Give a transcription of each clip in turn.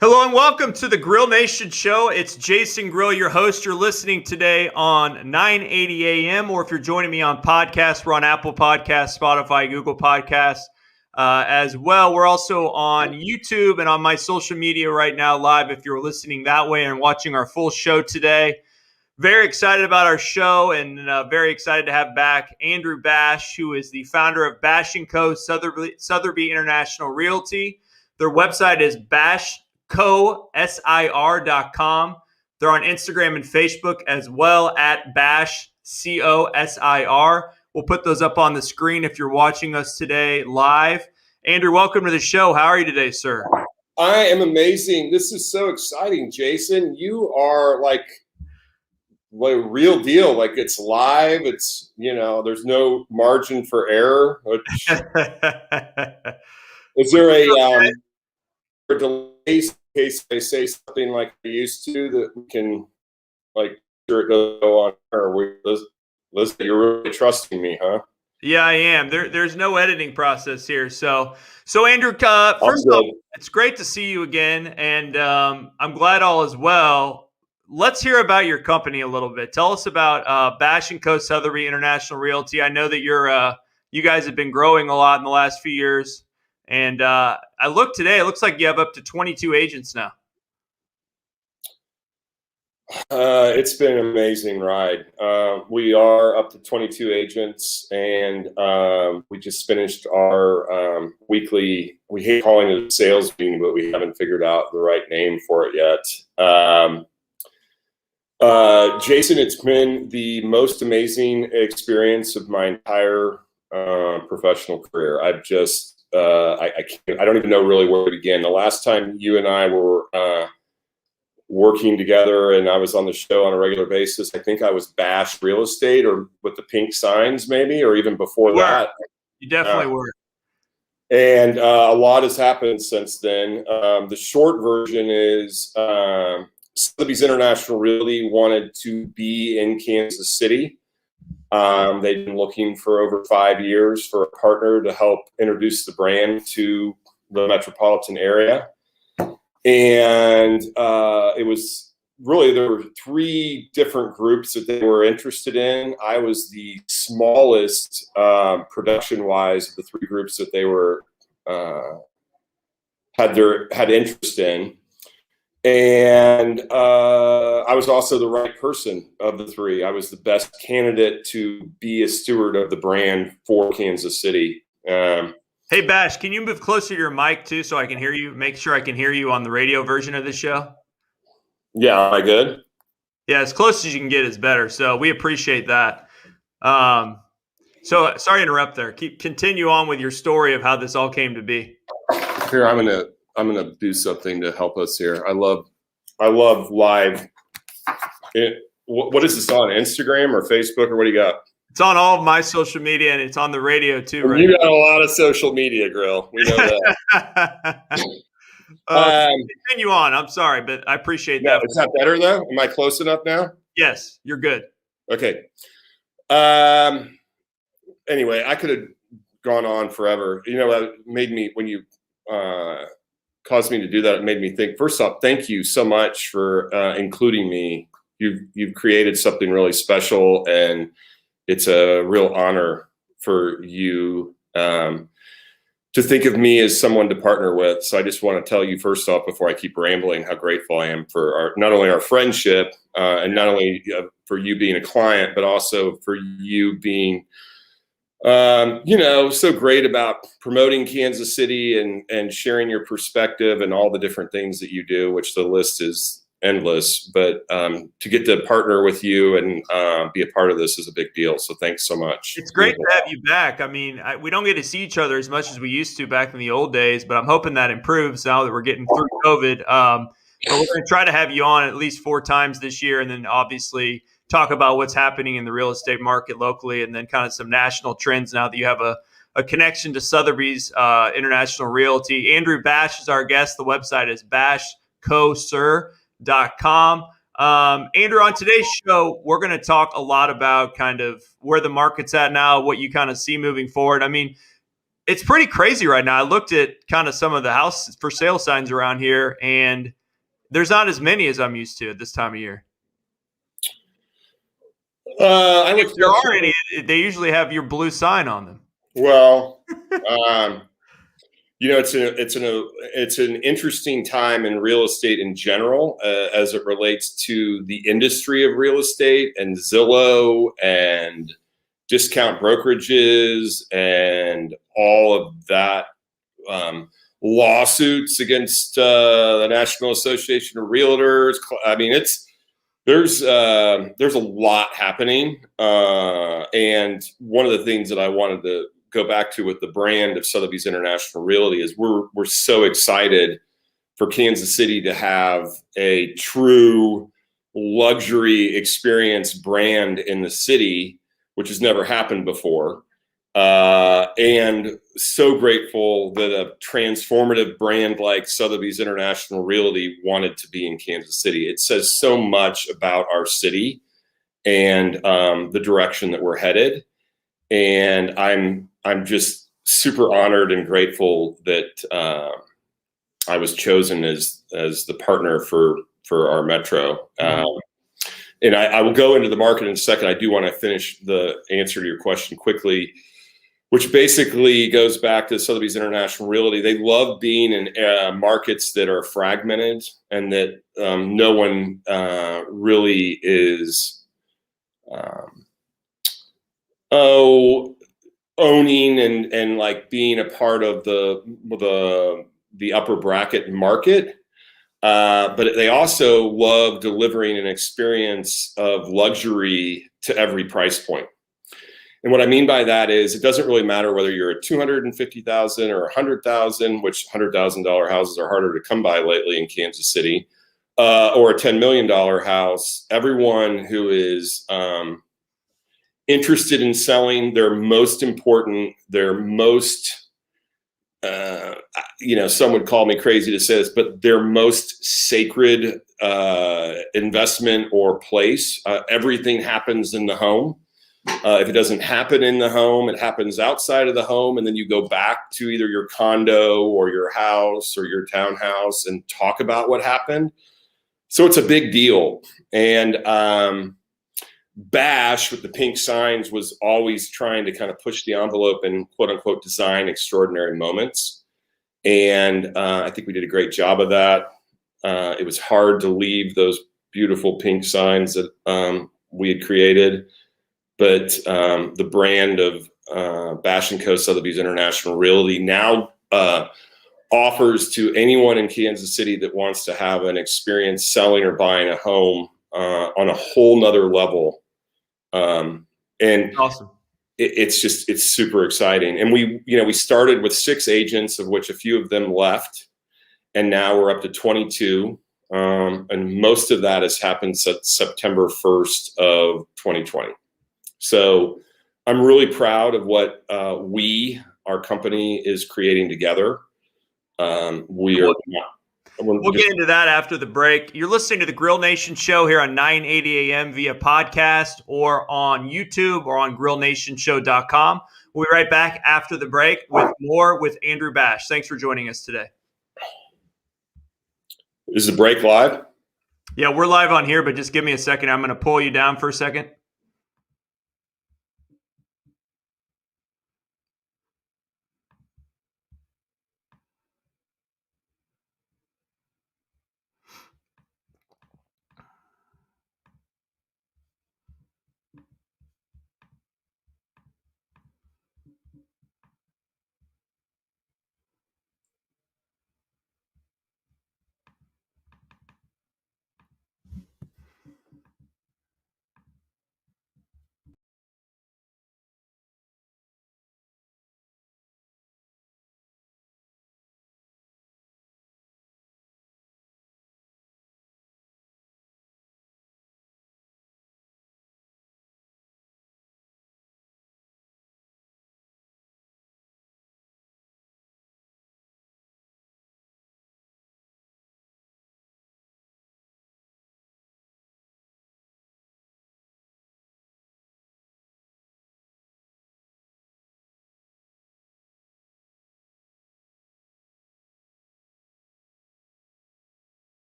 Hello and welcome to the Grill Nation Show. It's Jason Grill, your host. You're listening today on 980 AM, or if you're joining me on podcasts, we're on Apple Podcasts, Spotify, Google Podcasts as well. We're also on YouTube and on my social media right now live if you're listening that way and watching our full show today. Very excited about our show and very excited to have back Andrew Bash, who is the founder of Bash & Co. Sotheby International Realty. Their website is bashcosir.com. They're on Instagram and Facebook as well at bashcosir. We'll put those up on the screen if you're watching us today live. Andrew, welcome to the show. How are you today, sir? I am amazing. This is so exciting, Jason. You are like a real deal. Like it's live. It's, there's no margin for error. Is there a delay in case I say something like I used to that we can sure it go on? Or Liz, you're really trusting me, huh? Yeah, I am. There's no editing process here. So Andrew, first off, it's great to see you again, and I'm glad all is well. Let's hear about your company a little bit. Tell us about Bash & Co. Sotheby International Realty. I know that you guys have been growing a lot in the last few years, and I looked today. It looks like you have up to 22 agents now. It's been an amazing ride. We are up to 22 agents, and we just finished our weekly, we hate calling it a sales meeting, but we haven't figured out the right name for it yet. Jason, it's been the most amazing experience of my entire professional career. I've just, I don't even know really where to begin. The last time you and I were working together and I was on the show on a regular basis, I think I was Bash Real Estate, or with the pink signs maybe, or even before that. You definitely were. And a lot has happened since then. The short version is Sotheby's International Realty wanted to be in Kansas City. They've been looking for over 5 years for a partner to help introduce the brand to the metropolitan area. And it was really, there were 3 different groups that they were interested in. I was the smallest production-wise of the 3 groups that they were had interest in. And I was also the right person of the 3. I was the best candidate to be a steward of the brand for Kansas City. Hey, Bash, can you move closer to your mic, too, so I can hear you? Make sure I can hear you on the radio version of the show. Yeah, am I good? Yeah, as close as you can get is better, so we appreciate that. So sorry to interrupt there. Continue on with your story of how this all came to be. Here, I'm gonna do something to help us here. I love live. What is this on, Instagram or Facebook, or what do you got? It's on all of my social media, and it's on the radio too, right? You got a lot of social media, Grill. We know that. Continue on. I'm sorry, but I appreciate that. Is that better though? Am I close enough now? Yes, you're good. Okay. Anyway, I could have gone on forever. That made me, when you caused me to do that, it made me think. First off, thank you so much for including me. You've created something really special, and it's a real honor for you to think of me as someone to partner with. So I just want to tell you first off, before I keep rambling, how grateful I am for not only our friendship and not only for you being a client, but also for you being, so great about promoting Kansas City and sharing your perspective and all the different things that you do, which the list is endless. But to get to partner with you and be a part of this is a big deal. So thanks so much. It's great to have you back. I mean, we don't get to see each other as much as we used to back in the old days, but I'm hoping that improves now that we're getting through COVID. But we're going to try to have you on at least 4 times this year, and then obviously talk about what's happening in the real estate market locally, and then kind of some national trends now that you have a connection to Sotheby's International Realty. Andrew Bash is our guest. The website is bashcosir.com. Andrew, on today's show, we're going to talk a lot about kind of where the market's at now, what you kind of see moving forward. I mean, It's pretty crazy right now. I looked at kind of some of the house for sale signs around here, and there's not as many as I'm used to at this time of year. I would If there are any, they usually have your blue sign on them. well, um, it's an interesting time in real estate in general, as it relates to the industry of real estate and Zillow and discount brokerages and all of that, lawsuits against the National Association of Realtors. I mean, there's a lot happening, and one of the things that I wanted to go back to with the brand of Sotheby's International Realty is we're so excited for Kansas City to have a true luxury experience brand in the city, which has never happened before. And so grateful that a transformative brand like Sotheby's International Realty wanted to be in Kansas City. It says so much about our city and the direction that we're headed. And I'm just super honored and grateful that I was chosen as the partner for our metro. And I will go into the market in a second. I do want to finish the answer to your question quickly, which basically goes back to Sotheby's International Realty. They love being in markets that are fragmented and that no one really is owning and like being a part of the upper bracket market. But they also love delivering an experience of luxury to every price point. And what I mean by that is it doesn't really matter whether you're at 250,000 or 100,000, which $100,000 houses are harder to come by lately in Kansas City, or a $10 million house. Everyone who is interested in selling their most important, their most some would call me crazy to say this, but their most sacred investment or place. Everything happens in the home. If it doesn't happen in the home, it happens outside of the home. And then you go back to either your condo or your house or your townhouse and talk about what happened. So it's a big deal. And Bash with the pink signs was always trying to kind of push the envelope and quote unquote design extraordinary moments. And I think we did a great job of that. It was hard to leave those beautiful pink signs that we had created. But the brand of Bash & Co. Sotheby's International Realty now offers to anyone in Kansas City that wants to have an experience selling or buying a home on a whole nother level. And Awesome. It's super exciting. And we started with 6 agents, of which a few of them left. And now we're up to 22. And most of that has happened since September 1st of 2020. So I'm really proud of what our company is creating together. We'll get into that after the break. You're listening to the Grill Nation show here on 980 AM via podcast or on YouTube or on grillnationshow.com. We'll be right back after the break with more with Andrew Bash. Thanks for joining us today. Is the break live? Yeah, we're live on here, but just give me a second. I'm going to pull you down for a second.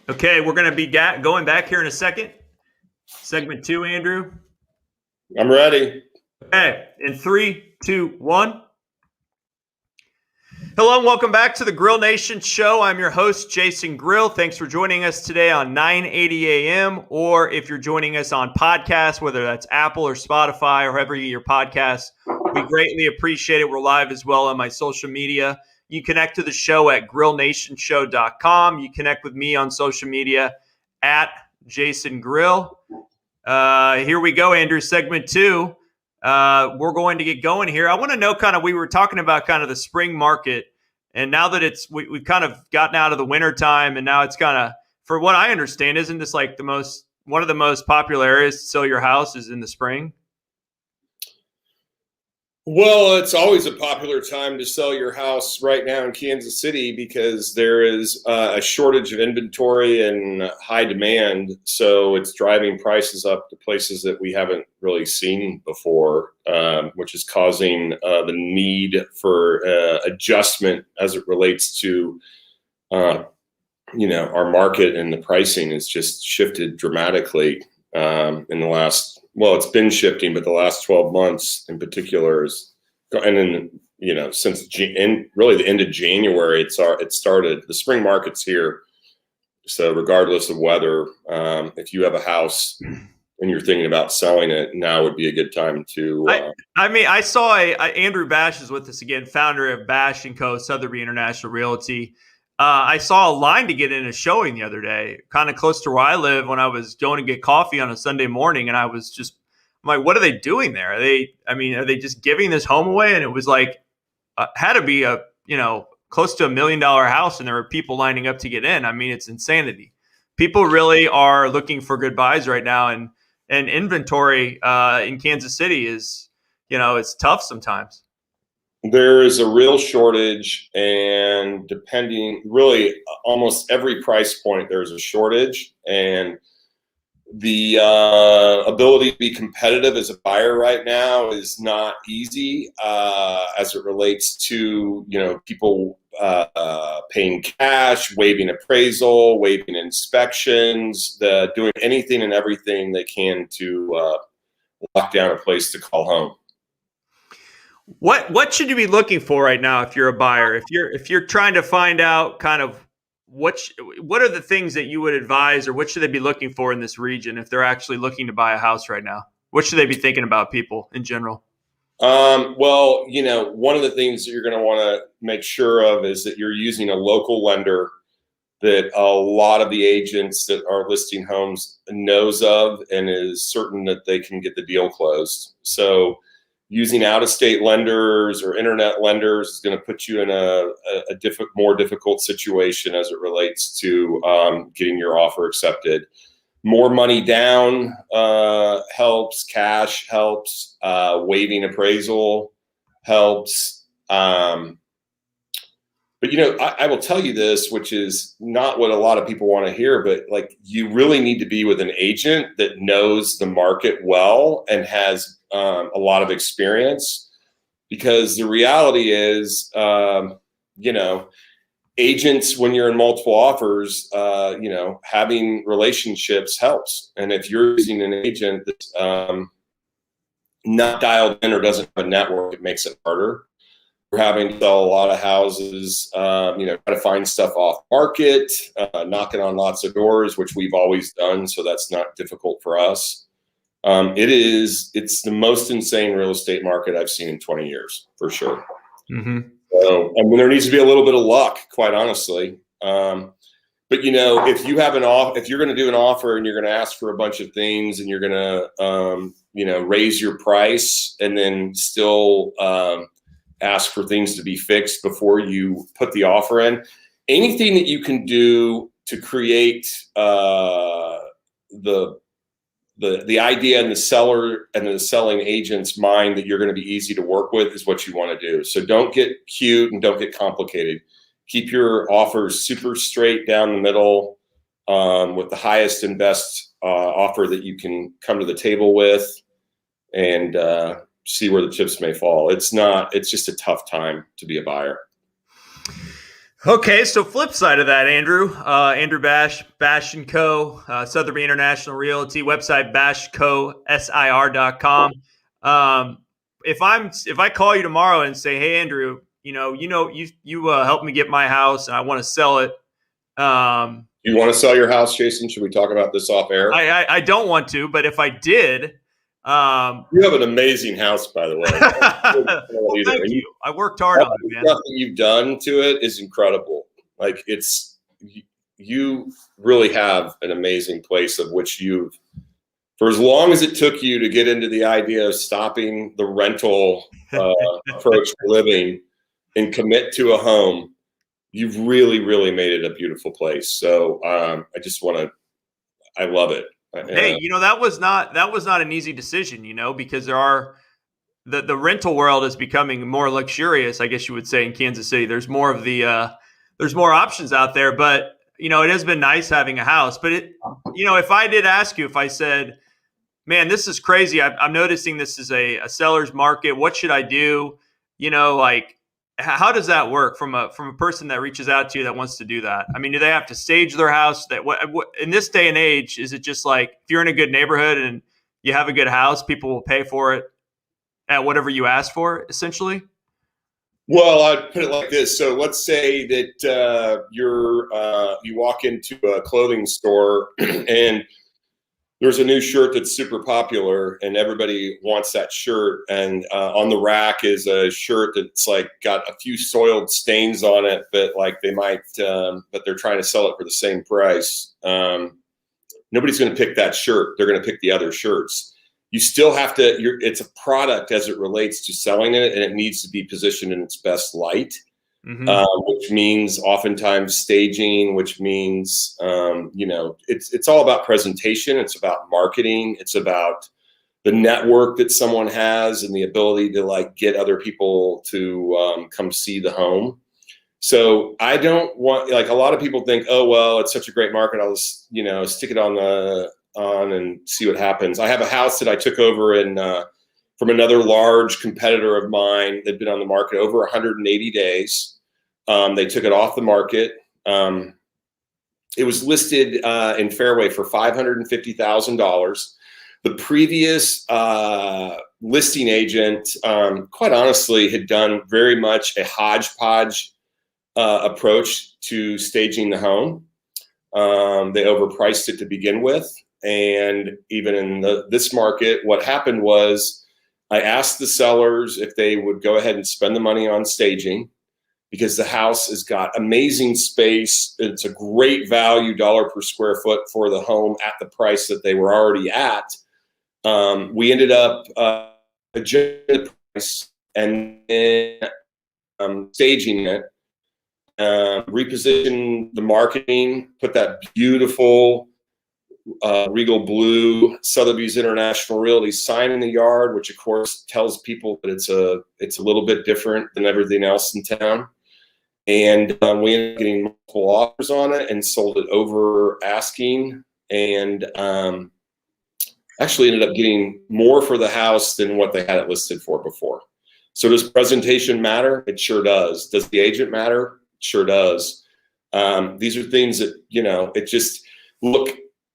Okay, we're going to be going back here in a second. Segment 2, Andrew. I'm ready. Okay, in 3, 2, 1. Hello and welcome back to the Grill Nation Show. I'm your host, Jason Grill. Thanks for joining us today on 980 AM, or if you're joining us on podcast, whether that's Apple or Spotify or wherever you get your podcasts, we greatly appreciate it. We're live as well on my social media. You connect to the show at grillnationshow.com. You connect with me on social media at Jason Grill. Here we go, Andrew, segment 2. We're going to get going here. I want to know we were talking about kind of the spring market, and now that we've kind of gotten out of the winter time, and now it's kind of, for what I understand, isn't this like one of the most popular areas to sell your house is in the spring? Well, it's always a popular time to sell your house right now in Kansas City because there is a shortage of inventory and high demand. So it's driving prices up to places that we haven't really seen before, which is causing the need for adjustment as it relates to, our market, and the pricing has just shifted dramatically in the last. Well, it's been shifting, but the last 12 months in particular and then, since really the end of January, it started. The spring market's here. So regardless of weather, if you have a house and you're thinking about selling it, now would be a good time to. I saw Andrew Bash is with us again, founder of Bash & Co. Sotheby International Realty. I saw a line to get in a showing the other day, kind of close to where I live, when I was going to get coffee on a Sunday morning, and I'm like, what are they doing there? Are they just giving this home away? And it was like, had to be close to $1 million house, and there were people lining up to get in. I mean, it's insanity. People really are looking for good buys right now, and inventory in Kansas City is, it's tough sometimes. There is a real shortage, and depending, really, almost every price point, there's a shortage, and the ability to be competitive as a buyer right now is not easy as it relates to, people paying cash, waiving appraisal, waiving inspections, doing anything and everything they can to lock down a place to call home. What should you be looking for right now if you're a buyer? If you're trying to find out kind of what are the things that you would advise, or what should they be looking for in this region if they're actually looking to buy a house right now? What should they be thinking about, people in general? Well, one of the things that you're going to want to make sure of is that you're using a local lender that a lot of the agents that are listing homes knows of and is certain that they can get the deal closed. So using out-of-state lenders or internet lenders is going to put you in a more difficult situation as it relates to getting your offer accepted. More money down helps. Cash helps. Waiving appraisal helps. But I will tell you this, which is not what a lot of people want to hear, but like, you really need to be with an agent that knows the market well and has a lot of experience, because the reality is, agents, when you're in multiple offers, having relationships helps. And if you're using an agent that's not dialed in or doesn't have a network, it makes it harder. We're having to sell a lot of houses, try to find stuff off market, knocking on lots of doors, which we've always done. So that's not difficult for us. It's the most insane real estate market I've seen in 20 years, for sure. Mm-hmm. So, there needs to be a little bit of luck, quite honestly. But if you have if you're going to do an offer and you're going to ask for a bunch of things, and you're going to, raise your price, and then still ask for things to be fixed before you put the offer in, anything that you can do to create the idea in the seller and the selling agent's mind that you're going to be easy to work with is what you want to do. So don't get cute and don't get complicated. Keep your offers super straight down the middle, with the highest and best offer that you can come to the table with, and see where the chips may fall. It's just a tough time to be a buyer. Okay, so flip side of that, Andrew Bash and Co, Sotheby International Realty, website bashcosir.com. If I call you tomorrow and say, hey Andrew, you helped me get my house and I want to sell it. You want to sell your house, Jason? Should we talk about this off air? I don't want to, but if I did, you have an amazing house, by the way. well, thank you. I worked hard on it, man. Stuff that you've done to it is incredible. Like you really have an amazing place of which you've, for as long as it took you to get into the idea of stopping the rental approach to living and commit to a home, you've really, really made it a beautiful place. So I love it. Hey, that was not an easy decision, because the rental world is becoming more luxurious, I guess you would say, in Kansas City. There's more of there's more options out there, but it has been nice having a house. But if I did ask you, if I said, man, this is crazy, I'm noticing this is a seller's market. What should I do? How does that work from a person that reaches out to you that wants to do that? I mean, do they have to stage their house? That what in this day and age, is it just like if you're in a good neighborhood and you have a good house, people will pay for it at whatever you ask for, essentially? Well, I'd put it like this. So let's say that you walk into a clothing store and there's a new shirt that's super popular and everybody wants that shirt. And on the rack is a shirt that's like got a few soiled stains on it, but like they might, but they're trying to sell it for the same price. Nobody's going to pick that shirt. They're going to pick the other shirts. You still have to, it's a product as it relates to selling it, and it needs to be positioned in its best light. Which means oftentimes staging, which means, it's all about presentation. It's about marketing. It's about the network that someone has and the ability to like get other people to come see the home. So I don't want, like a lot of people think, oh, well, it's such a great market. I'll just, stick it on and see what happens. I have a house that I took over from another large competitor of mine that'd been on the market over 180 days. They took it off the market. It was listed in Fairway for $550,000. The previous listing agent, quite honestly, had done very much a hodgepodge approach to staging the home. They overpriced it to begin with. And even in this market, what happened was I asked the sellers if they would go ahead and spend the money on staging, because the house has got amazing space. It's a great value dollar per square foot for the home at the price that they were already at. We ended up adjusting the price and then staging it, reposition the marketing, put that beautiful regal blue Sotheby's International Realty sign in the yard, which of course tells people that it's a little bit different than everything else in town. And we ended up getting multiple offers on it and sold it over asking, and actually ended up getting more for the house than what they had it listed for before. So does presentation matter? It sure does. Does the agent matter? It sure does. These are things that, it just, look,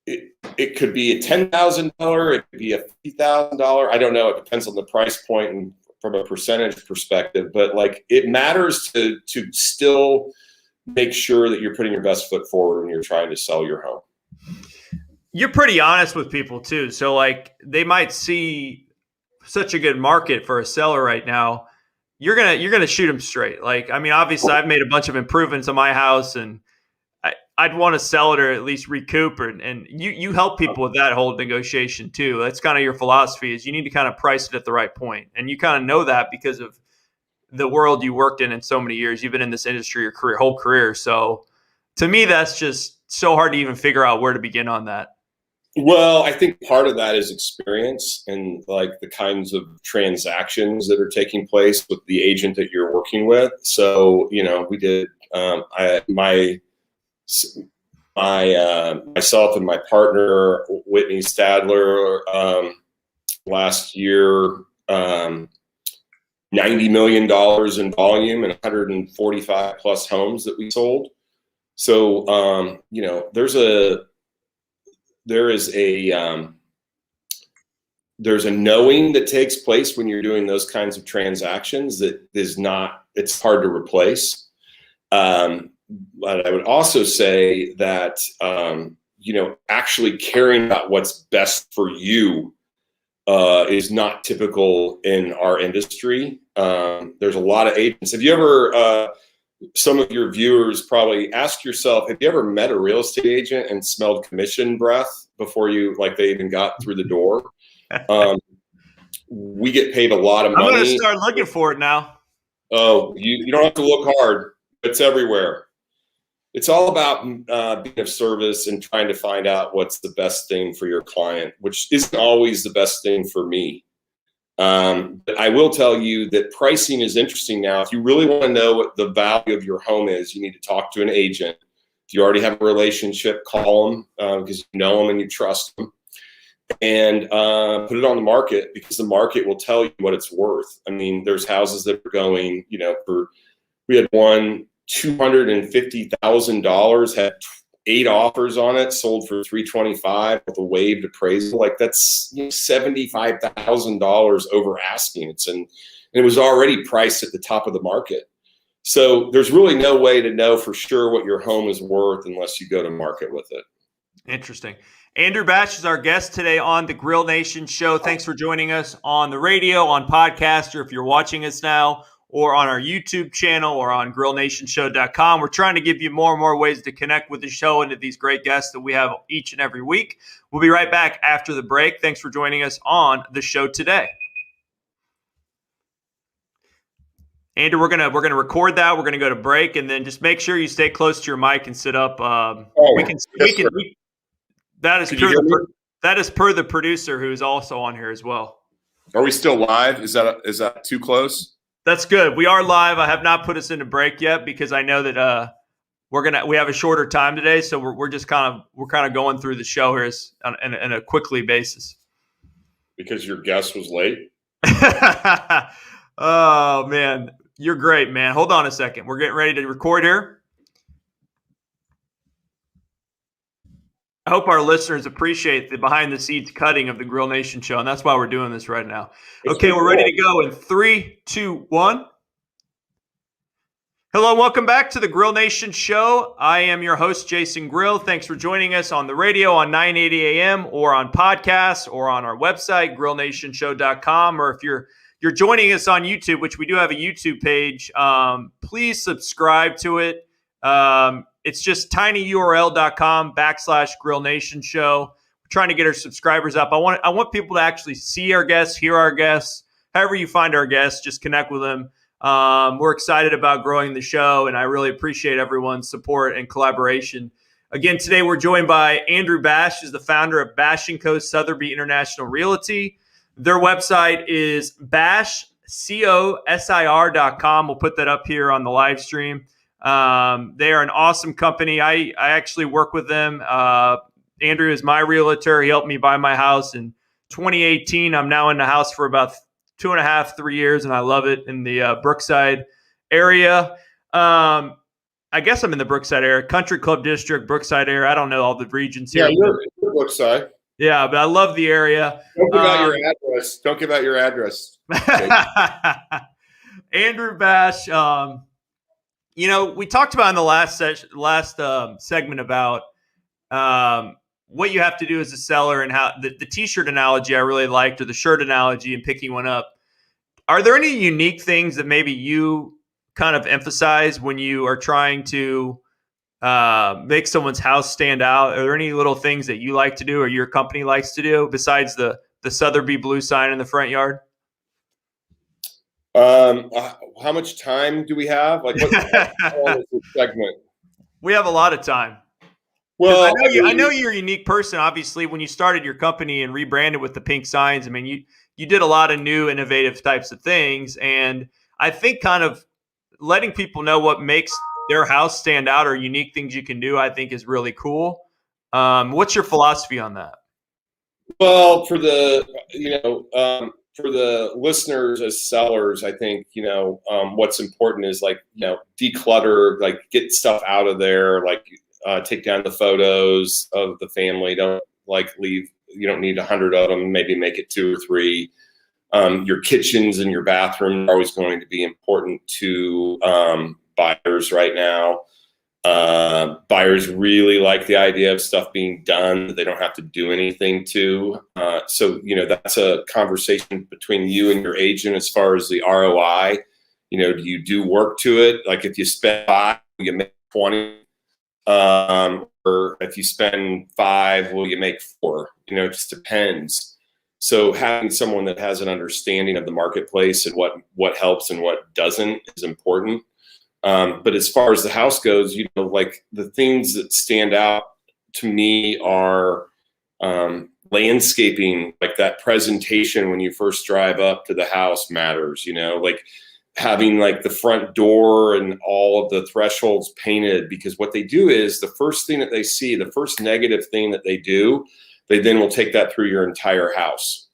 it could be a $10,000, it could be a $50,000. I don't know. It depends on the price point and from a percentage perspective, but like it matters to still make sure that you're putting your best foot forward when you're trying to sell your home. You're pretty honest with people too. So like they might see such a good market for a seller right now. You're gonna shoot them straight. Like, I mean, obviously I've made a bunch of improvements on my house and I'd want to sell it or at least recoup it. And you help people with that whole negotiation too. That's kind of your philosophy, is you need to kind of price it at the right point. And you kind of know that because of the world you worked in so many years. You've been in this industry your whole career. So to me, that's just so hard to even figure out where to begin on that. Well, I think part of that is experience and like the kinds of transactions that are taking place with the agent that you're working with. So, we did, myself and my partner Whitney Stadler last year $90 million in volume and 145 plus homes that we sold. So, there's a knowing that takes place when you're doing those kinds of transactions that is not, it's hard to replace. But I would also say that, actually caring about what's best for you is not typical in our industry. There's a lot of agents. Have you ever, some of your viewers probably ask yourself, have you ever met a real estate agent and smelled commission breath before they even got through the door? We get paid a lot of money. I'm going to start looking for it now. Oh, you don't have to look hard. It's everywhere. It's all about being of service and trying to find out what's the best thing for your client, which isn't always the best thing for me. But I will tell you that pricing is interesting now. If you really want to know what the value of your home is, you need to talk to an agent. If you already have a relationship, call them because you know them and you trust them. And put it on the market, because the market will tell you what it's worth. I mean, there's houses that are going, we had one $250,000, had 8 offers on it, sold for $325 with a waived appraisal. Like, that's $75,000 over asking. And it was already priced at the top of the market. So there's really no way to know for sure what your home is worth unless you go to market with it. Interesting. Andrew Bash is our guest today on the Grill Nation show. Thanks for joining us on the radio, on podcast, or if you're watching us now, or on our YouTube channel, or on grillnationshow.com. We're trying to give you more and more ways to connect with the show and to these great guests that we have each and every week. We'll be right back after the break. Thanks for joining us on the show today. Andrew, we're gonna record that. We're gonna go to break, and then just make sure you stay close to your mic and sit up. That is per the producer, who's also on here as well. Are we still live? Is that too close? That's good. We are live. I have not put us into break yet because I know that we have a shorter time today, so we're kind of going through the show here in a quickly basis. Because your guest was late. Oh man, you're great, man. Hold on a second. We're getting ready to record here. I hope our listeners appreciate the behind-the-scenes cutting of the Grill Nation show, and that's why we're doing this right now. Okay, we're ready to go in 3, 2, 1. Hello, welcome back to the Grill Nation show. I am your host, Jason Grill. Thanks for joining us on the radio on 980 AM or on podcasts or on our website, grillnationshow.com. Or if you're joining us on YouTube, which we do have a YouTube page, please subscribe to it. It's just tinyurl.com/Grill Nation show. We're trying to get our subscribers up. I want people to actually see our guests, hear our guests. However you find our guests, just connect with them. We're excited about growing the show, and I really appreciate everyone's support and collaboration. Again, today we're joined by Andrew Bash, who's the founder of Bash & Co. Sotheby International Realty. Their website is bashcosir.com. We'll put that up here on the live stream. They are an awesome company. I actually work with them. Andrew is my realtor. He helped me buy my house in 2018. I'm now in the house for about 2.5, 3 years, and I love it in the Brookside area. I guess I'm in the Brookside area, Country Club District, Brookside area. I don't know all the regions here. Yeah, you're Brookside. Yeah, but I love the area. Don't give out your address. Don't give out your address. Andrew Bash. We talked about in the last segment about what you have to do as a seller, and how the T-shirt analogy I really liked, or the shirt analogy, and picking one up. Are there any unique things that maybe you kind of emphasize when you are trying to make someone's house stand out? Are there any little things that you like to do, or your company likes to do, besides the Sotheby blue sign in the front yard? How much time do we have? Like, how long is this segment? We have a lot of time. Well, I know you're a unique person. Obviously, when you started your company and rebranded with the pink signs, I mean, you did a lot of new, innovative types of things, and I think kind of letting people know what makes their house stand out, or unique things you can do, I think is really cool. What's your philosophy on that? Well, for the listeners as sellers, I think, what's important is declutter, get stuff out of there, take down the photos of the family. Don't leave, you don't need 100 of them, maybe make it 2 or 3. Your kitchens and your bathroom are always going to be important to buyers right now. Buyers really like the idea of stuff being done that they don't have to do anything to. So that's a conversation between you and your agent as far as the ROI. Do you do work to it? Like if you spend 5, will you make 20? Or if you spend 5, will you make 4? It just depends. So having someone that has an understanding of the marketplace and what helps and what doesn't is important. But as far as the house goes, the things that stand out to me are landscaping, that presentation when you first drive up to the house matters, having the front door and all of the thresholds painted, because what they do is the first thing that they see, the first negative thing that they do, they then will take that through your entire house.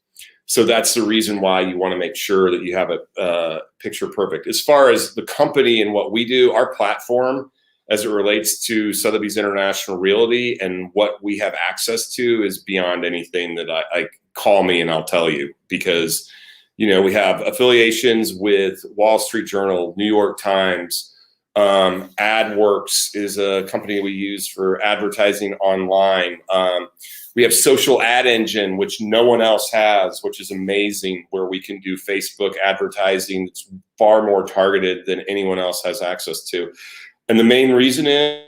So that's the reason why you want to make sure that you have a picture perfect. As far as the company and what we do, our platform as it relates to Sotheby's International Realty and what we have access to is beyond anything that I call me and I'll tell you, because, we have affiliations with Wall Street Journal, New York Times. AdWorks is a company we use for advertising online. We have Social Ad Engine, which no one else has, which is amazing, where we can do Facebook advertising that's far more targeted than anyone else has access to. And the main reason is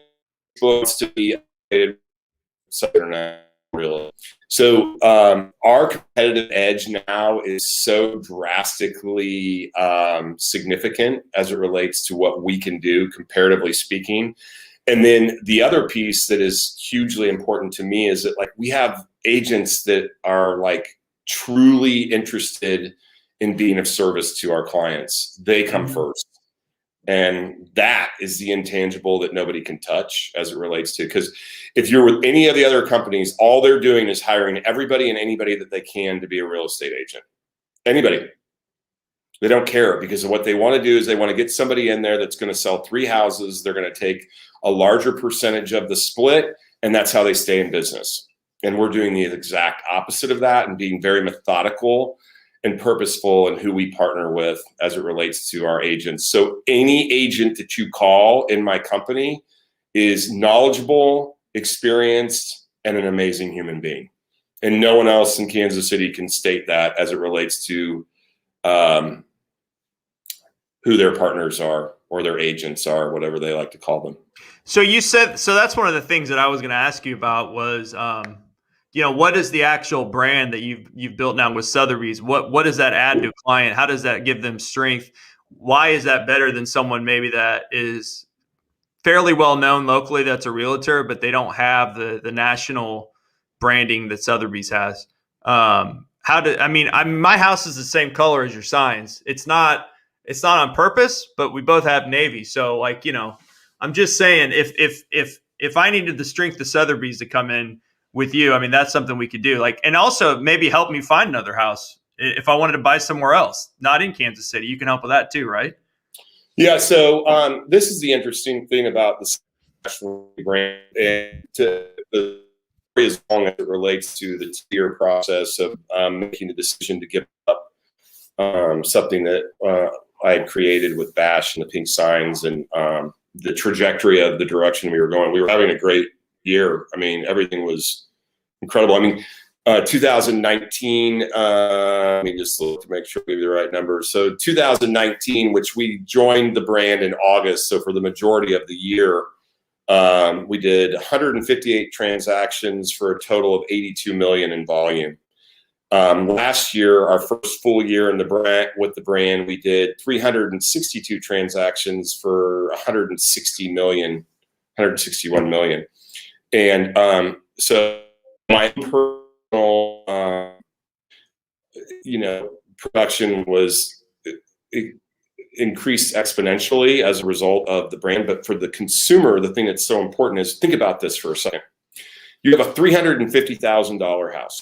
it's to be really. So our competitive edge now is so drastically significant as it relates to what we can do, comparatively speaking. And then the other piece that is hugely important to me is that we have agents that are truly interested in being of service to our clients. They come first. And that is the intangible that nobody can touch as it relates to, because if you're with any of the other companies, all they're doing is hiring everybody and anybody that they can to be a real estate agent. Anybody. They don't care, because what they want to do is they want to get somebody in there that's going to sell 3 houses. They're going to take a larger percentage of the split, and that's how they stay in business. And we're doing the exact opposite of that and being very methodical and purposeful in who we partner with as it relates to our agents. So any agent that you call in my company is knowledgeable, experienced, and an amazing human being. And no one else in Kansas City can state that as it relates to who their partners are or their agents are, whatever they like to call them. So you said, so that's one of the things that I was going to ask you about was, what is the actual brand that you've built now with Sotheby's? What does that add to a client? How does that give them strength? Why is that better than someone maybe that is fairly well known locally that's a realtor, but they don't have the national branding that Sotheby's has? My house is the same color as your signs. It's not on purpose, but we both have navy. So I'm just saying if I needed the strength of Sotheby's to come in with you, that's something we could do. And also maybe help me find another house if I wanted to buy somewhere else, not in Kansas City. You can help with that too, right? Yeah. So this is the interesting thing about the national brand, and as long as it relates to the tier process of making the decision to give up something that I had created with Bash and the pink signs and the trajectory of the direction we were going. We were having a great year. Everything was incredible. 2019, let me just look to make sure we have the right numbers. So 2019, which we joined the brand in August. So for the majority of the year, we did 158 transactions for a total of 82 million in volume. Last year, our first full year in with the brand, we did 362 transactions for 161 million. And so my personal, production was increased exponentially as a result of the brand. But for the consumer, the thing that's so important is, think about this for a second. You have a $350,000 house.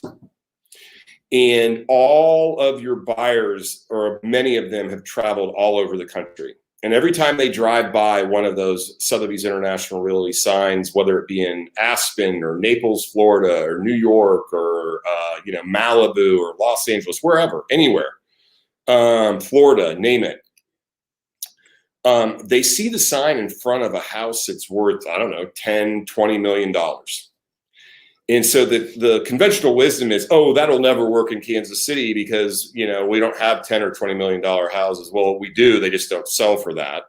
And all of your buyers, or many of them, have traveled all over the country. And every time they drive by one of those Sotheby's International Realty signs, whether it be in Aspen or Naples, Florida, or New York, or Malibu or Los Angeles, wherever, anywhere, Florida, name it, they see the sign in front of a house that's worth, I don't know, $10-20 million. And so the conventional wisdom is, oh, that'll never work in Kansas City because, we don't have $10 or $20 million houses. Well, we do. They just don't sell for that.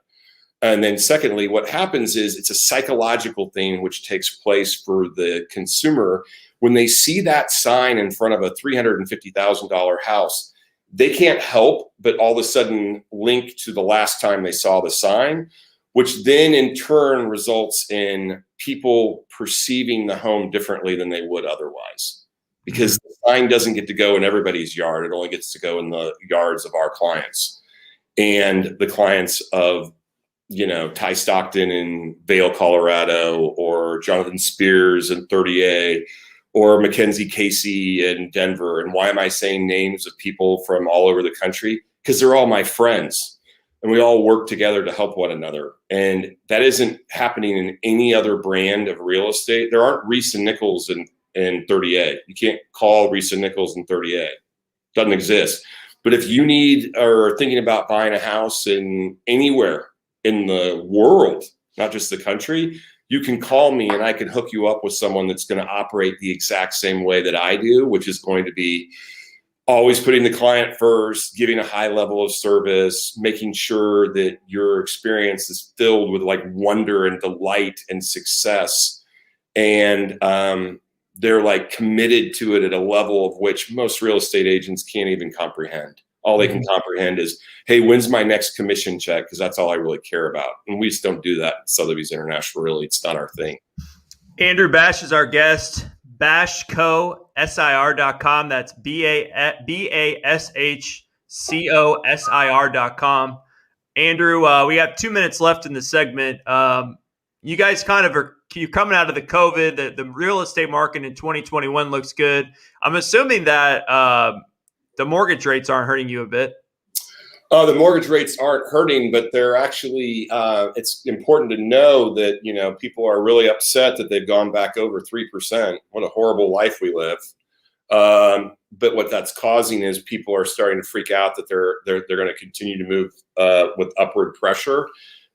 And then secondly, what happens is it's a psychological thing which takes place for the consumer. When they see that sign in front of a $350,000 house, they can't help but all of a sudden link to the last time they saw the sign, which then in turn results in people perceiving the home differently than they would otherwise. Because the sign doesn't get to go in everybody's yard. It only gets to go in the yards of our clients. And the clients of, Ty Stockton in Vail, Colorado, or Jonathan Spears in 30A, or Mackenzie Casey in Denver. And why am I saying names of people from all over the country? Because they're all my friends. And we all work together to help one another. And that isn't happening in any other brand of real estate. There aren't Reese and Nichols in 30A. You can't call Reese and Nichols in 30A. Doesn't exist. But if you need or are thinking about buying a house in anywhere in the world, not just the country, you can call me and I can hook you up with someone that's going to operate the exact same way that I do, which is going to be always putting the client first, giving a high level of service, making sure that your experience is filled with like wonder and delight and success. And they're like committed to it at a level of which most real estate agents can't even comprehend. All they can comprehend is, hey, when's my next commission check? Because that's all I really care about. And we just don't do that at Sotheby's International Realty. It's not our thing. Andrew Bash is our guest. BashCoSIR.com. That's BASHCOSIR.com. Andrew, we have 2 minutes left in the segment. You guys you're coming out of the COVID. The real estate market in 2021 looks good. I'm assuming that the mortgage rates aren't hurting you a bit. The mortgage rates aren't hurting, but they're actually, it's important to know that, people are really upset that they've gone back over 3%. What a horrible life we live. But what that's causing is people are starting to freak out that they're going to continue to move with upward pressure.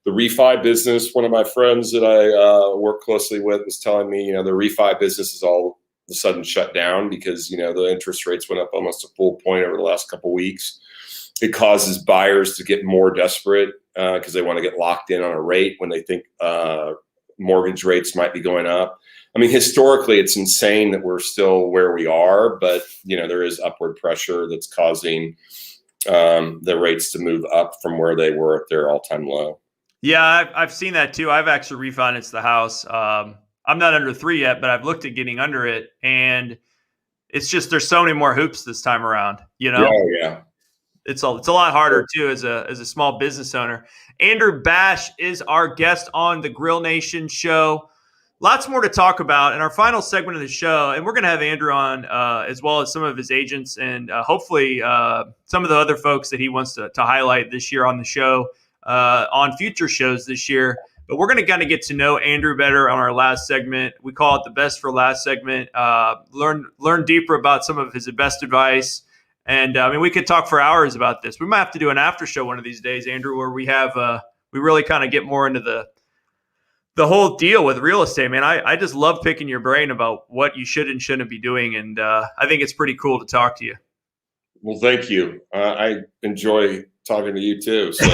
The refi business, one of my friends that I work closely with was telling me, the refi business is all of a sudden shut down because, the interest rates went up almost a full point over the last couple of weeks. It causes buyers to get more desperate because they want to get locked in on a rate when they think mortgage rates might be going up. I mean, historically, it's insane that we're still where we are, but, there is upward pressure that's causing the rates to move up from where they were at their all-time low. Yeah, I've seen that too. I've actually refinanced the house. I'm not under 3 yet, but I've looked at getting under it, and it's just there's so many more hoops this time around. Yeah. It's a lot harder too as a small business owner. Andrew Bash is our guest on the Grill Nation show. Lots more to talk about in our final segment of the show, and we're going to have Andrew on as well as some of his agents and hopefully some of the other folks that he wants to highlight this year on the show on future shows this year. But we're going to kind of get to know Andrew better on our last segment. We call it the best for last segment. Learn deeper about some of his best advice. And we could talk for hours about this. We might have to do an after show one of these days, Andrew, where we really kind of get more into the whole deal with real estate, man. I just love picking your brain about what you should and shouldn't be doing. And I think it's pretty cool to talk to you. Well, thank you. I enjoy talking to you too. So.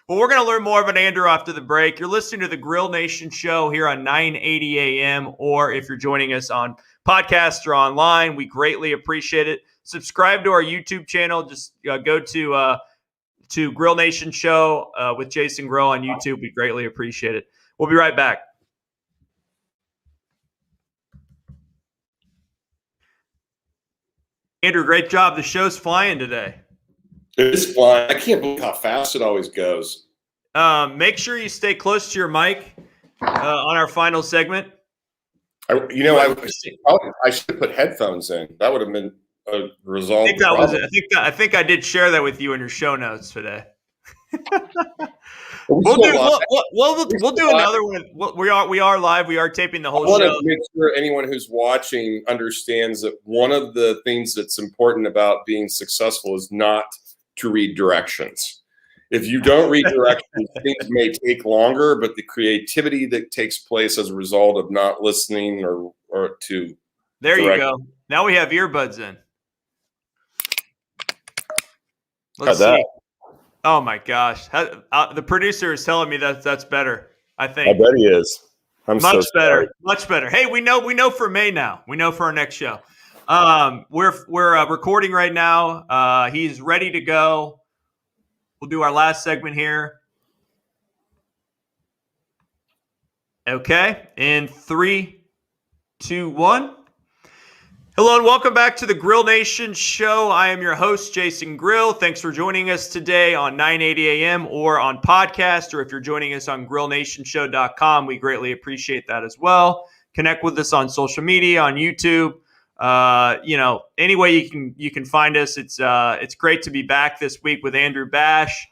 Well, we're going to learn more about Andrew after the break. You're listening to the Grill Nation show here on 980 AM, or if you're joining us on podcast or online, we greatly appreciate it. Subscribe to our YouTube channel. Just go to Grill Nation show with Jason Grill on YouTube. We greatly appreciate it. We'll be right back. Andrew, great job. The show's flying today. It's flying. I can't believe how fast it always goes. Make sure you stay close to your mic on our final segment. I should have put headphones in. That would have been a resolved problem. I think I did share that with you in your show notes today. We'll do another one. We are live. We are taping the whole show. I want to make sure anyone who's watching understands that one of the things that's important about being successful is not to read directions. If you don't read directions, things may take longer, but the creativity that takes place as a result of not listening or to there you go. Now we have earbuds in. Let's see. Oh my gosh. The producer is telling me that's better. I think. I bet he is. Much better. Hey, we know for May now. We know for our next show. We're recording right now. He's ready to go. We'll do our last segment here. Okay. In 3, 2, 1. Hello and welcome back to the Grill Nation show. I am your host, Jason Grill. Thanks for joining us today on 980 AM or on podcast, or if you're joining us on grillnationshow.com, we greatly appreciate that as well. Connect with us on social media, on YouTube. Any way you can find us. It's great to be back this week with Andrew Bash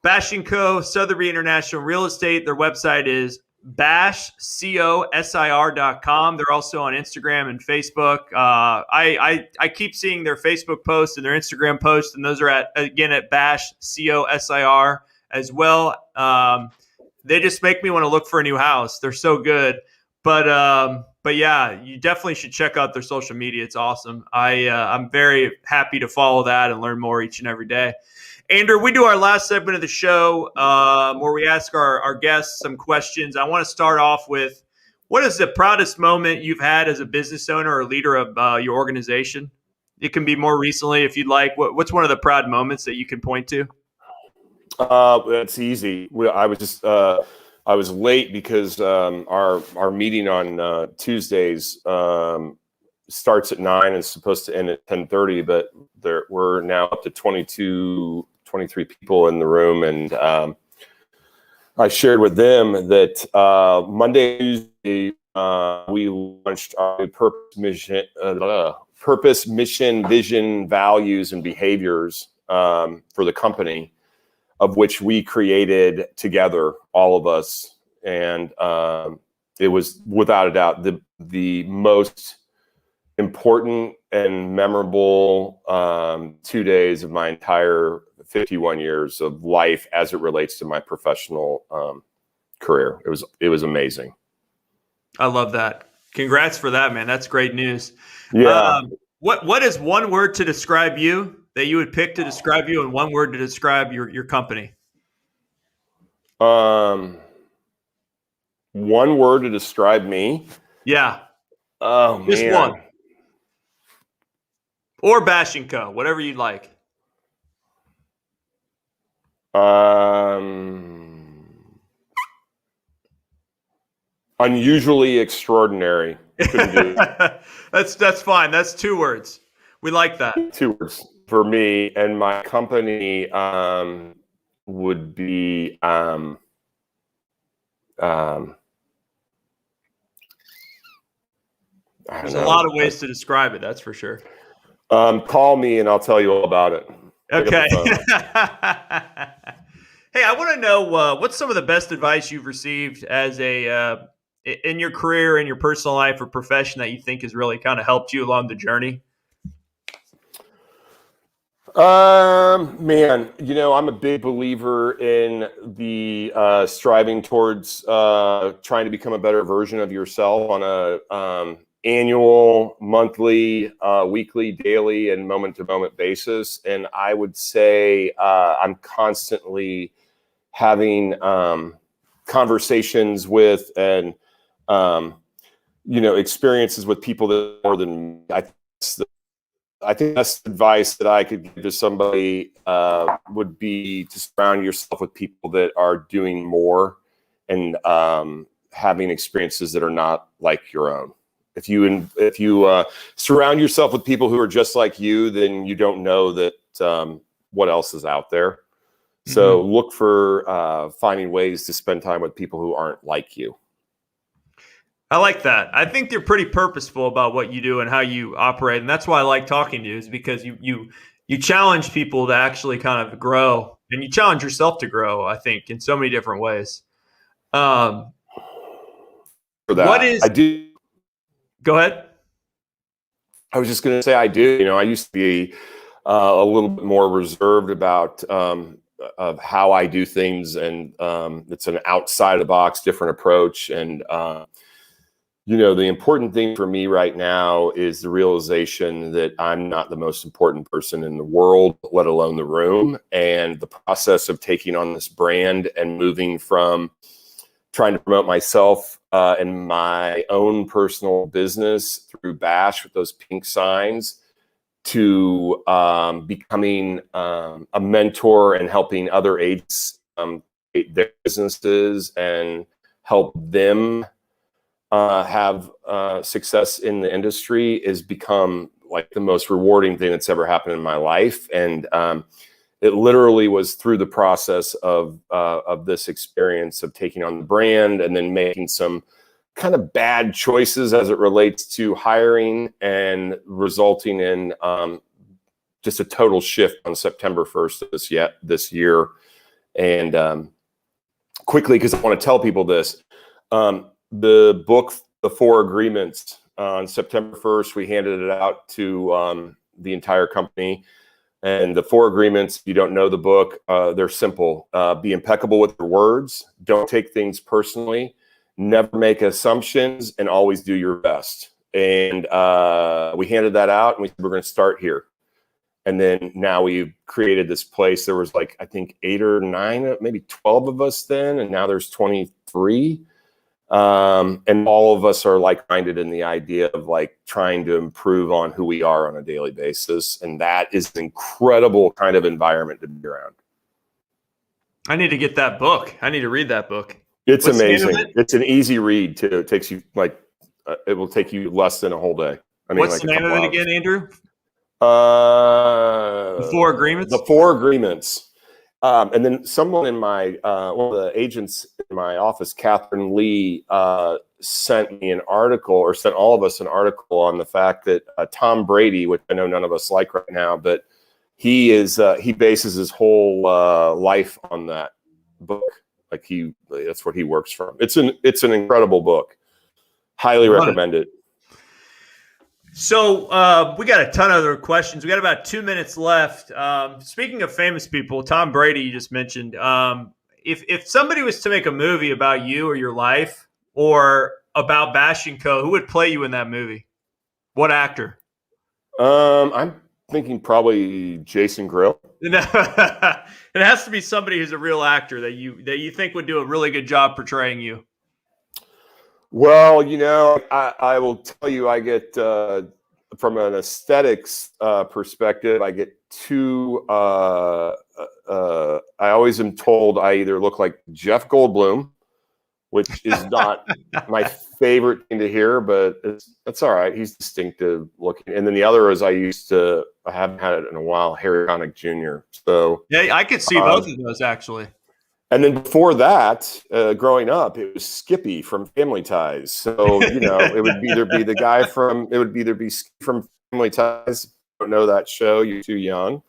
& Co. Sotheby International Real Estate. Their website is bashcosir.com. They're also on Instagram and Facebook. I keep seeing their Facebook posts and their Instagram posts, and those are at bashcosir as well. They just make me want to look for a new house. They're so good. But yeah, you definitely should check out their social media. It's awesome. I'm very happy to follow that and learn more each and every day. Andrew, we do our last segment of the show where we ask our guests some questions. I want to start off with, what is the proudest moment you've had as a business owner or leader of your organization? It can be more recently if you'd like. What's one of the proud moments that you can point to? That's easy. I was late because our meeting on Tuesdays starts at 9 and is supposed to end at 10:30, but we're now up to 23 people in the room, and I shared with them that Monday, Tuesday, we launched our new purpose, mission, vision, values, and behaviors for the company, of which we created together, all of us. And it was without a doubt the most important and memorable 2 days of my entire 51 years of life as it relates to my professional career. It was amazing. I love that. Congrats for that, man. That's great news. Yeah. What is one word to describe you that you would pick to describe you, and one word to describe your company? One word to describe me? Yeah. Oh, man. Just one. Or Bash & Co., whatever you'd like. Unusually extraordinary. That's fine. That's 2 words. We like that. 2 words for me, and my company would be there's a lot of ways to describe it, that's for sure. Call me and I'll tell you all about it. Okay. Hey, I want to know what's some of the best advice you've received as in your career, in your personal life or profession, that you think has really kind of helped you along the journey? Man, I'm a big believer in the striving towards trying to become a better version of yourself on a annual, monthly, weekly, daily, and moment-to-moment basis. And I would say I'm constantly having conversations with and experiences with people that are more than me. I think that's advice that I could give to somebody would be to surround yourself with people that are doing more and having experiences that are not like your own. If you surround yourself with people who are just like you, then you don't know that what else is out there. So look for finding ways to spend time with people who aren't like you. I like that. I think you're pretty purposeful about what you do and how you operate, and that's why I like talking to you. Is because you challenge people to actually kind of grow, and you challenge yourself to grow. I think in so many different ways. Um, For what that, is? I do. Go ahead. I was just going to say I do. You know, I used to be a little bit more reserved about of how I do things, and it's an outside the box, different approach. And you know, the important thing for me right now is the realization that I'm not the most important person in the world, let alone the room. And the process of taking on this brand and moving from trying to promote myself and my own personal business through Bash with those pink signs to becoming a mentor and helping other agents create their businesses and help them have success in the industry is become like the most rewarding thing that's ever happened in my life. And it literally was through the process of this experience of taking on the brand and then making some kind of bad choices as it relates to hiring and resulting in just a total shift on September 1st of this year. And quickly, because I want to tell people this, the book, The Four Agreements, on September 1st, we handed it out to the entire company. And the Four Agreements, if you don't know the book, they're simple. Be impeccable with your words. Don't take things personally. Never make assumptions, and always do your best. And we handed that out, and we said, we're going to start here. And then now we've created this place. There was like, I think 8 or 9, maybe 12 of us then, and now there's 23. And all of us are like-minded in the idea of like trying to improve on who we are on a daily basis. And that is an incredible kind of environment to be around. I need to get that book. I need to read that book. It's What's the name of amazing. it? It's an easy read too. It takes you like, it will take you less than a whole day. I mean, What's like the a name of couple it again, Andrew? hours. The Four Agreements? The Four Agreements. And then someone in my, one of the agents in my office, Catherine Lee, sent me an article, or sent all of us an article on the fact that Tom Brady, which I know none of us like right now, but he bases his whole life on that book. Like that's what he works from. It's an incredible book. Highly recommend it. So we got a ton of other questions. We got about 2 minutes left. Speaking of famous people, Tom Brady, you just mentioned. If somebody was to make a movie about you or your life or about Bash & Co., who would play you in that movie? What actor? I'm thinking probably Jason Grill. It has to be somebody who's a real actor that you think would do a really good job portraying you. Well, you know, I will tell you, I get from an aesthetics perspective, I get two. I always am told I either look like Jeff Goldblum, which is not my favorite thing to hear, but that's all right. He's distinctive looking. And then the other is I haven't had it in a while, Harry Connick Jr. So yeah, I could see both of those actually. And then before that, growing up, it was Skippy from Family Ties. So, you know, it would either be the guy from Family Ties. I don't know that show. You're too young.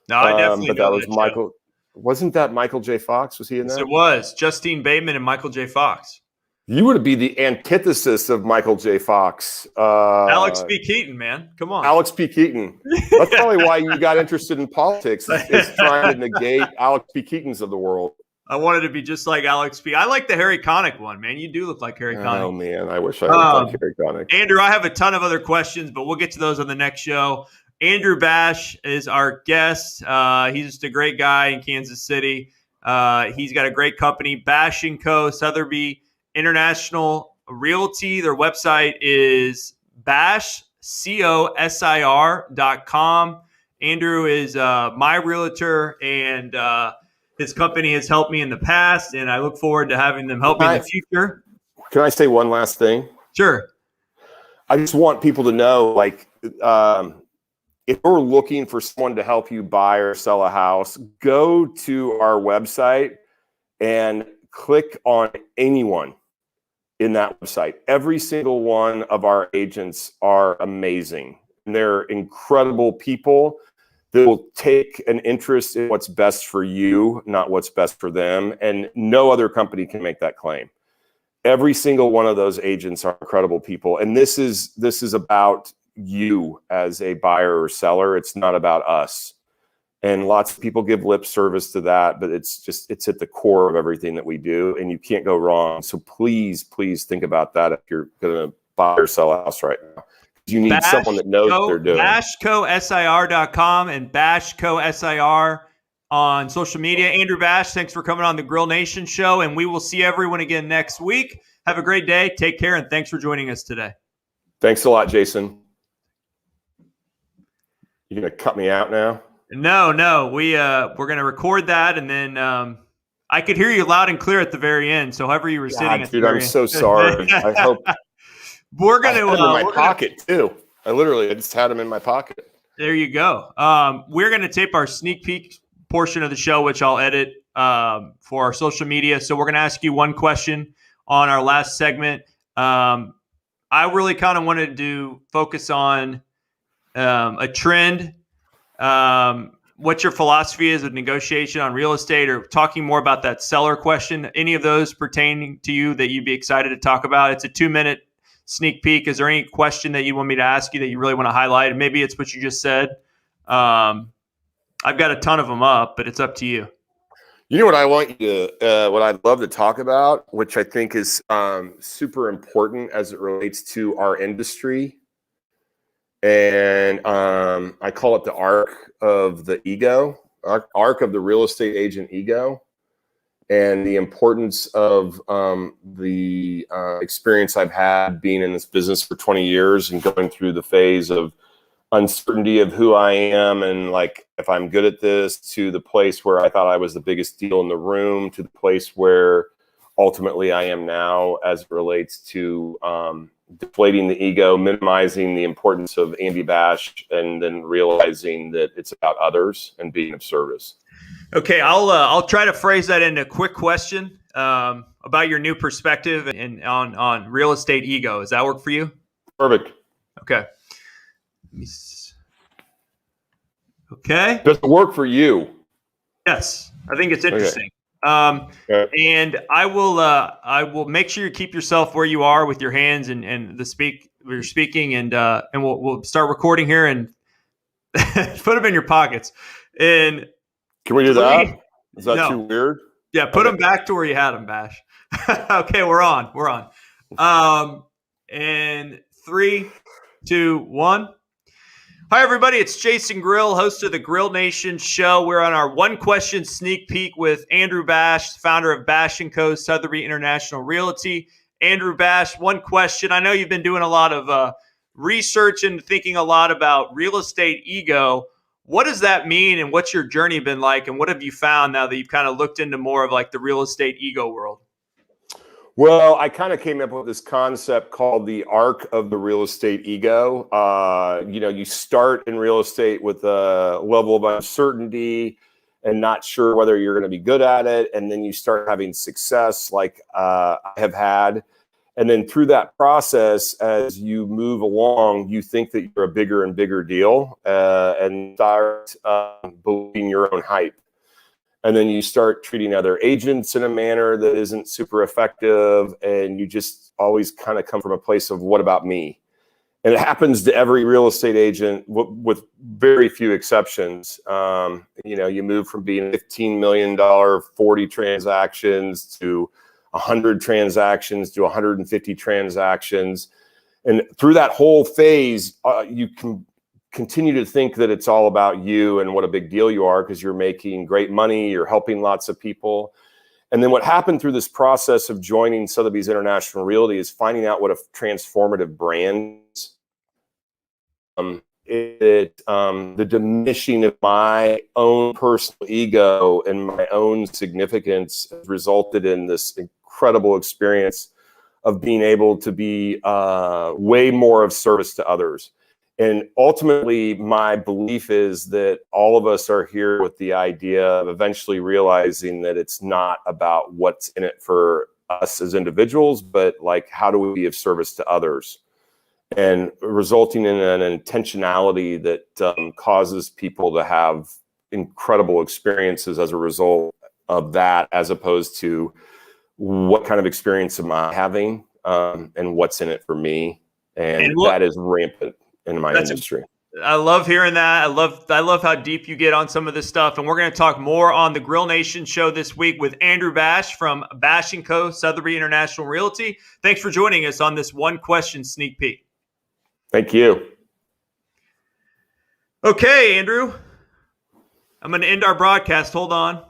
No, I definitely but know that was Michael. Show. Wasn't that Michael J. Fox? Was he in that? Yes, it was. Justine Bateman and Michael J. Fox. You would be the antithesis of Michael J. Fox. Alex P. Keaton, man. Come on. Alex P. Keaton. That's probably why you got interested in politics, is trying to negate Alex P. Keatons of the world. I wanted to be just like Alex P. I like the Harry Connick one, man. You do look like Harry Connick. Oh, man. I wish I looked like Harry Connick. Andrew, I have a ton of other questions, but we'll get to those on the next show. Andrew Bash is our guest. He's just a great guy in Kansas City. He's got a great company, Bash & Co., Sotheby International Realty. Their website is bashcosir.com. Andrew is my realtor, and his company has helped me in the past, and I look forward to having them help me in the future. Can I say one last thing? Sure. I just want people to know, like, if you're looking for someone to help you buy or sell a house, go to our website and click on anyone. in that website. Every single one of our agents are amazing. And they're incredible people that will take an interest in what's best for you, not what's best for them. And no other company can make that claim. Every single one of those agents are incredible people. And this is about you as a buyer or seller. It's not about us. And lots of people give lip service to that, but it's at the core of everything that we do, and you can't go wrong. So please think about that if you're going to buy or sell a house right now. You need someone that knows what they're doing. BashcoSIR.com and BashcoSIR on social media. Andrew Bash, thanks for coming on the Grill Nation show, and we will see everyone again next week. Have a great day. Take care, and thanks for joining us today. Thanks a lot, Jason. You going to cut me out now? No. We're going to record that, and then I could hear you loud and clear at the very end. So however you were sitting at the very I'm so sorry. I hope we're going to in my pocket too. I just had them in my pocket. There you go. We're going to tape our sneak peek portion of the show, which I'll edit for our social media. So we're going to ask you one question on our last segment. I really kind of wanted to focus on a trend. What your philosophy is of negotiation on real estate, or talking more about that seller question. Any of those pertaining to you that you'd be excited to talk about? It's a 2-minute sneak peek. Is there any question that you want me to ask you that you really want to highlight? And maybe it's what you just said. I've got a ton of them up, but it's up to you. You know what I want you to, what I'd love to talk about, which I think is super important as it relates to our industry. And I call it the arc of the ego, arc of the real estate agent ego, and the importance of the experience I've had being in this business for 20 years and going through the phase of uncertainty of who I am and like if I'm good at this, to the place where I thought I was the biggest deal in the room, to the place where ultimately I am now as it relates to deflating the ego, minimizing the importance of Andy Bash, and then realizing that it's about others and being of service. Okay, I'll try to phrase that into a quick question about your new perspective and on real estate ego. Does that work for you? Perfect. Okay. Okay. Does it work for you? Yes, I think it's interesting. Okay. And I will make sure you keep yourself where you are with your hands and you're speaking, and we'll start recording here and put them in your pockets. And can we do that? Is that too weird? Yeah, put them back to where you had them, Bash. Okay, we're on. And 3, 2, 1. Hi, everybody. It's Jason Grill, host of the Grill Nation show. We're on our one question sneak peek with Andrew Bash, founder of Bash & Co. Sotheby International Realty. Andrew Bash, one question. I know you've been doing a lot of research and thinking a lot about real estate ego. What does that mean, and what's your journey been like, and what have you found now that you've kind of looked into more of like the real estate ego world? Well, I kind of came up with this concept called the arc of the real estate ego. You start in real estate with a level of uncertainty and not sure whether you're going to be good at it. And then you start having success like I have had. And then through that process, as you move along, you think that you're a bigger and bigger deal and start believing your own hype. And then you start treating other agents in a manner that isn't super effective. And you just always kind of come from a place of what about me? And it happens to every real estate agent with very few exceptions. You move from being $15 million, 40 transactions to 100 transactions to 150 transactions. And through that whole phase, you can continue to think that it's all about you and what a big deal you are because you're making great money, you're helping lots of people. And then what happened through this process of joining Sotheby's International Realty is finding out what a transformative brand is. The diminishing of my own personal ego and my own significance has resulted in this incredible experience of being able to be way more of service to others. And ultimately, my belief is that all of us are here with the idea of eventually realizing that it's not about what's in it for us as individuals, but like how do we be of service to others, and resulting in an intentionality that causes people to have incredible experiences as a result of that, as opposed to what kind of experience am I having, and what's in it for me. And that is rampant in my industry. I love hearing that. I love how deep you get on some of this stuff. And we're going to talk more on the Grill Nation show this week with Andrew Bash from Bash & Co. Sotheby International Realty. Thanks for joining us on this one question sneak peek. Thank you. Okay, Andrew. I'm going to end our broadcast. Hold on.